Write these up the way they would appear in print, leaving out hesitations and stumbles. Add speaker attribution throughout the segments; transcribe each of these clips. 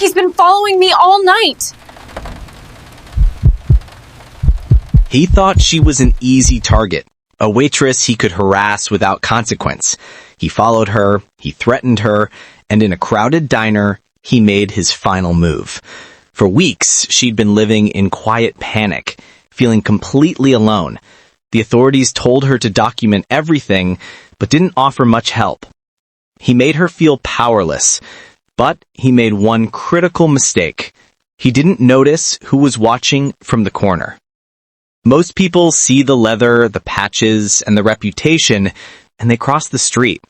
Speaker 1: He's been following me all night.
Speaker 2: He thought she was an easy target, a waitress he could harass without consequence. He followed her, he threatened her, and in a crowded diner, he made his final move. For weeks, she'd been living in quiet panic, feeling completely alone. The authorities told her to document everything, but didn't offer much help. He made her feel powerless, but he made one critical mistake. He didn't notice who was watching from the corner. Most people see the leather, the patches, and the reputation, and they cross the street.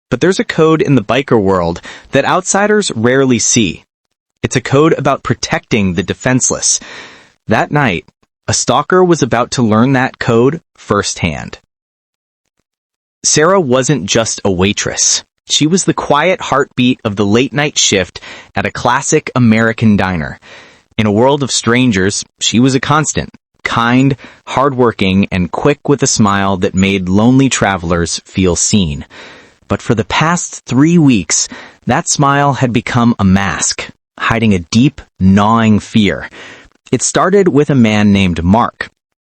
Speaker 2: But there's a code in the biker world that outsiders rarely see. It's a code about protecting the defenseless. That night, a stalker was about to learn that code firsthand. Sarah wasn't just a waitress. She was the quiet heartbeat of the late-night shift at a classic American diner. In a world of strangers, she was a constant. Kind, hardworking, and quick with a smile that made lonely travelers feel seen. But for the past 3 weeks, that smile had become a mask, hiding a deep, gnawing fear. It started with a man named Mark.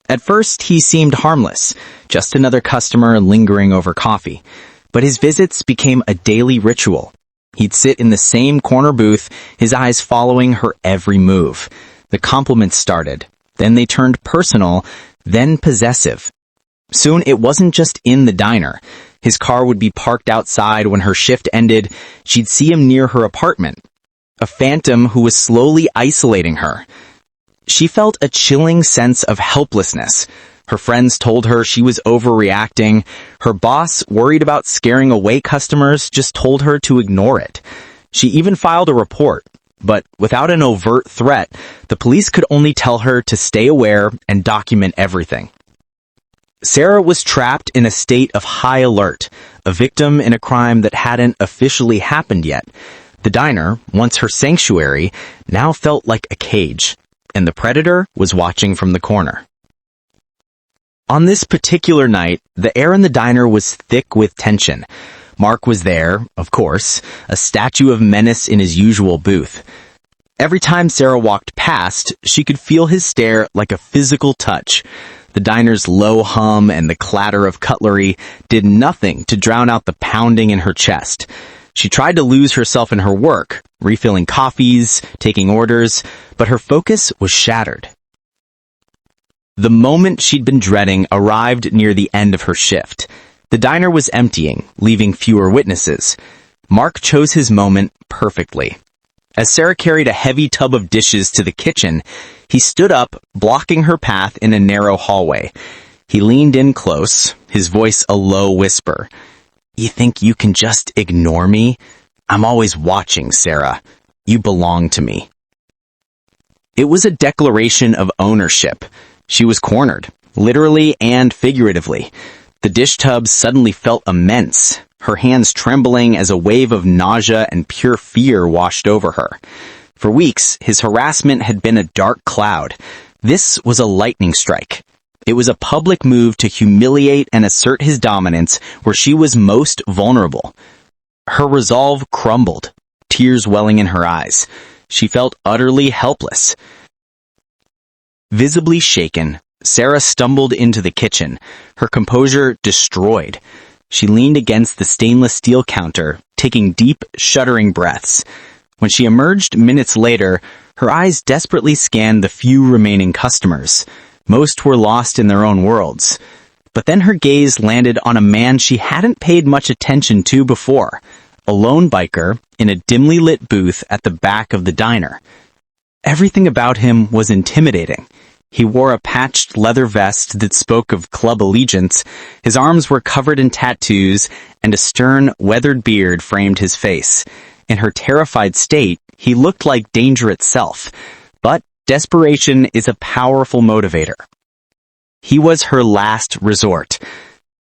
Speaker 2: At first, he seemed harmless, just another customer lingering over coffee. But his visits became a daily ritual. He'd sit in the same corner booth, his eyes following her every move. The compliments started. Then they turned personal, then possessive. Soon it wasn't just in the diner. His car would be parked outside when her shift ended. She'd see him near her apartment. A phantom who was slowly isolating her. She felt a chilling sense of helplessness. Her friends told her she was overreacting. Her boss, worried about scaring away customers, just told her to ignore it. She even filed a report. But without an overt threat, the police could only tell her to stay aware and document everything. Sarah was trapped in a state of high alert, a victim in a crime that hadn't officially happened yet. The diner, once her sanctuary, now felt like a cage, and the predator was watching from the corner. On this particular night, the air in the diner was thick with tension. Mark was there, of course, a statue of menace in his usual booth. Every time Sarah walked past, she could feel his stare like a physical touch. The diner's low hum and the clatter of cutlery did nothing to drown out the pounding in her chest. She tried to lose herself in her work, refilling coffees, taking orders, but her focus was shattered. The moment she'd been dreading arrived near the end of her shift. The diner was emptying, leaving fewer witnesses. Mark chose his moment perfectly. As Sarah carried a heavy tub of dishes to the kitchen, he stood up, blocking her path in a narrow hallway. He leaned in close, his voice a low whisper. "You think you can just ignore me? I'm always watching, Sarah. You belong to me." It was a declaration of ownership. She was cornered, literally and figuratively. The dish tub suddenly felt immense, her hands trembling as a wave of nausea and pure fear washed over her. For weeks, his harassment had been a dark cloud. This was a lightning strike. It was a public move to humiliate and assert his dominance where she was most vulnerable. Her resolve crumbled, tears welling in her eyes. She felt utterly helpless. Visibly shaken, Sarah stumbled into the kitchen, her composure destroyed. She leaned against the stainless steel counter, taking deep, shuddering breaths. When she emerged minutes later, her eyes desperately scanned the few remaining customers. Most were lost in their own worlds. But then her gaze landed on a man she hadn't paid much attention to before, a lone biker in a dimly lit booth at the back of the diner. Everything about him was intimidating. He wore a patched leather vest that spoke of club allegiance, his arms were covered in tattoos, and a stern, weathered beard framed his face. In her terrified state, he looked like danger itself. But desperation is a powerful motivator. He was her last resort.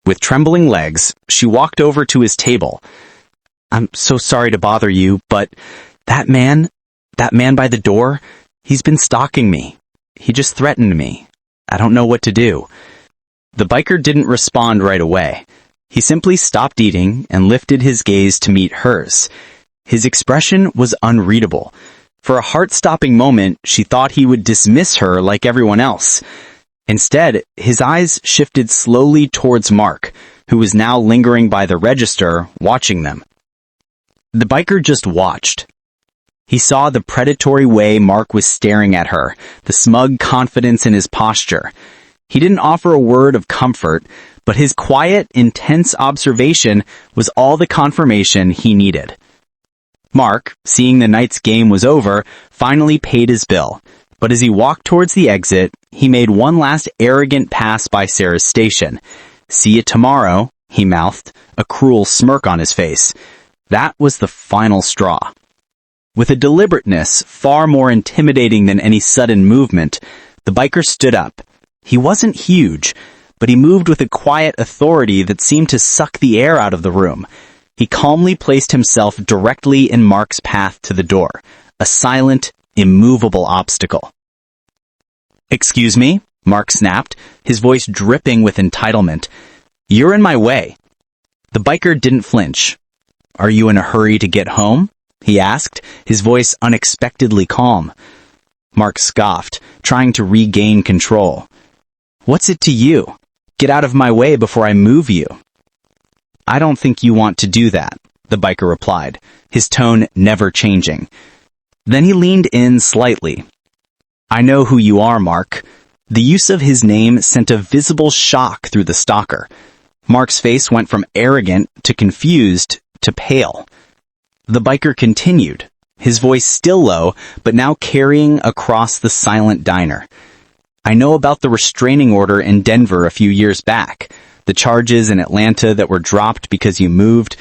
Speaker 2: With trembling legs, she walked over to his table. "I'm so sorry to bother you, but that man by the door, he's been stalking me. He just threatened me. I don't know what to do." The biker didn't respond right away. He simply stopped eating and lifted his gaze to meet hers. His expression was unreadable. For a heart-stopping moment, she thought he would dismiss her like everyone else. Instead, his eyes shifted slowly towards Mark, who was now lingering by the register, watching them. The biker just watched. He saw the predatory way Mark was staring at her, the smug confidence in his posture. He didn't offer a word of comfort, but his quiet, intense observation was all the confirmation he needed. Mark, seeing the night's game was over, finally paid his bill, but as he walked towards the exit, he made one last arrogant pass by Sarah's station. "See you tomorrow," he mouthed, a cruel smirk on his face. That was the final straw. With a deliberateness far more intimidating than any sudden movement, the biker stood up. He wasn't huge, but he moved with a quiet authority that seemed to suck the air out of the room. He calmly placed himself directly in Mark's path to the door, a silent, immovable obstacle. "Excuse me?" Mark snapped, his voice dripping with entitlement. "You're in my way." The biker didn't flinch. "Are you in a hurry to get home?" he asked, his voice unexpectedly calm. Mark scoffed, trying to regain control. "What's it to you? Get out of my way before I move you." "I don't think you want to do that," the biker replied, his tone never changing. Then he leaned in slightly. "I know who you are, Mark." The use of his name sent a visible shock through the stalker. Mark's face went from arrogant to confused to pale. The biker continued, his voice still low, but now carrying across the silent diner. "I know about the restraining order in Denver a few years back, the charges in Atlanta that were dropped because you moved.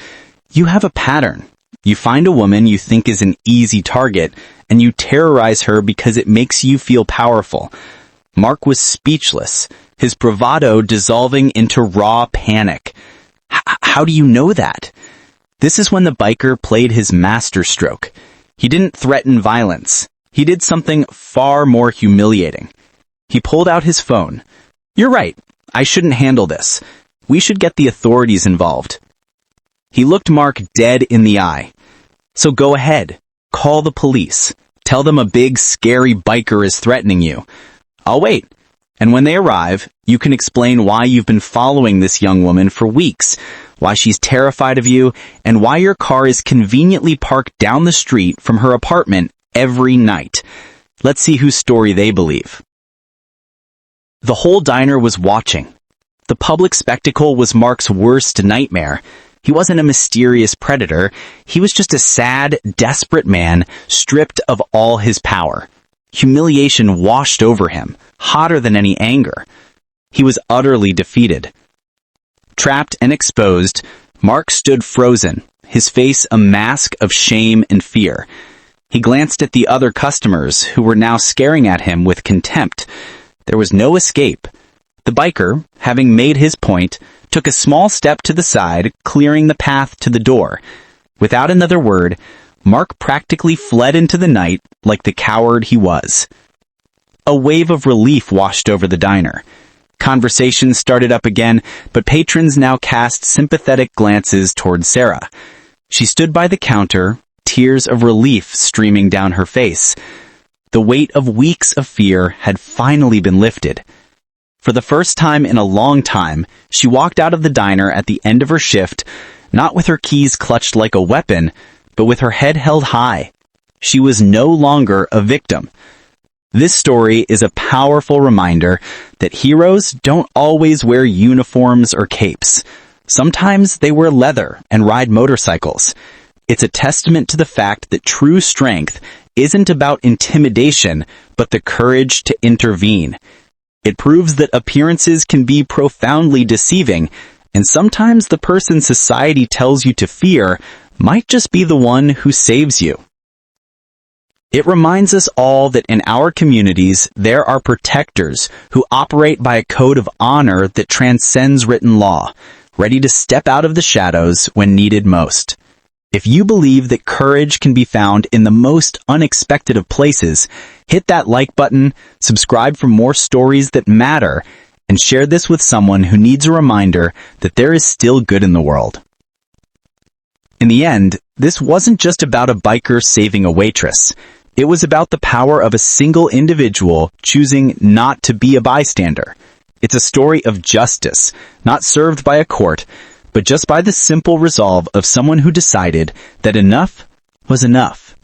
Speaker 2: You have a pattern. You find a woman you think is an easy target, and you terrorize her because it makes you feel powerful." Mark was speechless, his bravado dissolving into raw panic. How do you know that?" This is when the biker played his masterstroke. He didn't threaten violence. He did something far more humiliating. He pulled out his phone. "You're right. I shouldn't handle this. We should get the authorities involved." He looked Mark dead in the eye. "So go ahead. Call the police. Tell them a big, scary biker is threatening you. I'll wait. And when they arrive, you can explain why you've been following this young woman for weeks, why she's terrified of you, and why your car is conveniently parked down the street from her apartment every night. Let's see whose story they believe." The whole diner was watching. The public spectacle was Mark's worst nightmare. He wasn't a mysterious predator. He was just a sad, desperate man stripped of all his power. Humiliation washed over him, hotter than any anger. He was utterly defeated. Trapped and exposed, Mark stood frozen, his face a mask of shame and fear. He glanced at the other customers, who were now staring at him with contempt. There was no escape. The biker, having made his point, took a small step to the side, clearing the path to the door. Without another word, Mark practically fled into the night like the coward he was. A wave of relief washed over the diner. Conversations started up again, but patrons now cast sympathetic glances toward Sarah. She stood by the counter, tears of relief streaming down her face. The weight of weeks of fear had finally been lifted. For the first time in a long time, she walked out of the diner at the end of her shift, not with her keys clutched like a weapon, but with her head held high. She was no longer a victim. This story is a powerful reminder that heroes don't always wear uniforms or capes. Sometimes they wear leather and ride motorcycles. It's a testament to the fact that true strength isn't about intimidation, but the courage to intervene. It proves that appearances can be profoundly deceiving, and sometimes the person society tells you to fear might just be the one who saves you. It reminds us all that in our communities there are protectors who operate by a code of honor that transcends written law, ready to step out of the shadows when needed most. If you believe that courage can be found in the most unexpected of places, hit that like button, subscribe for more stories that matter, and share this with someone who needs a reminder that there is still good in the world. In the end, this wasn't just about a biker saving a waitress.
Speaker 3: It was about the power of a single individual choosing not to be a bystander. It's a story of justice, not served by a court, but just by the simple resolve of someone who decided that enough was enough.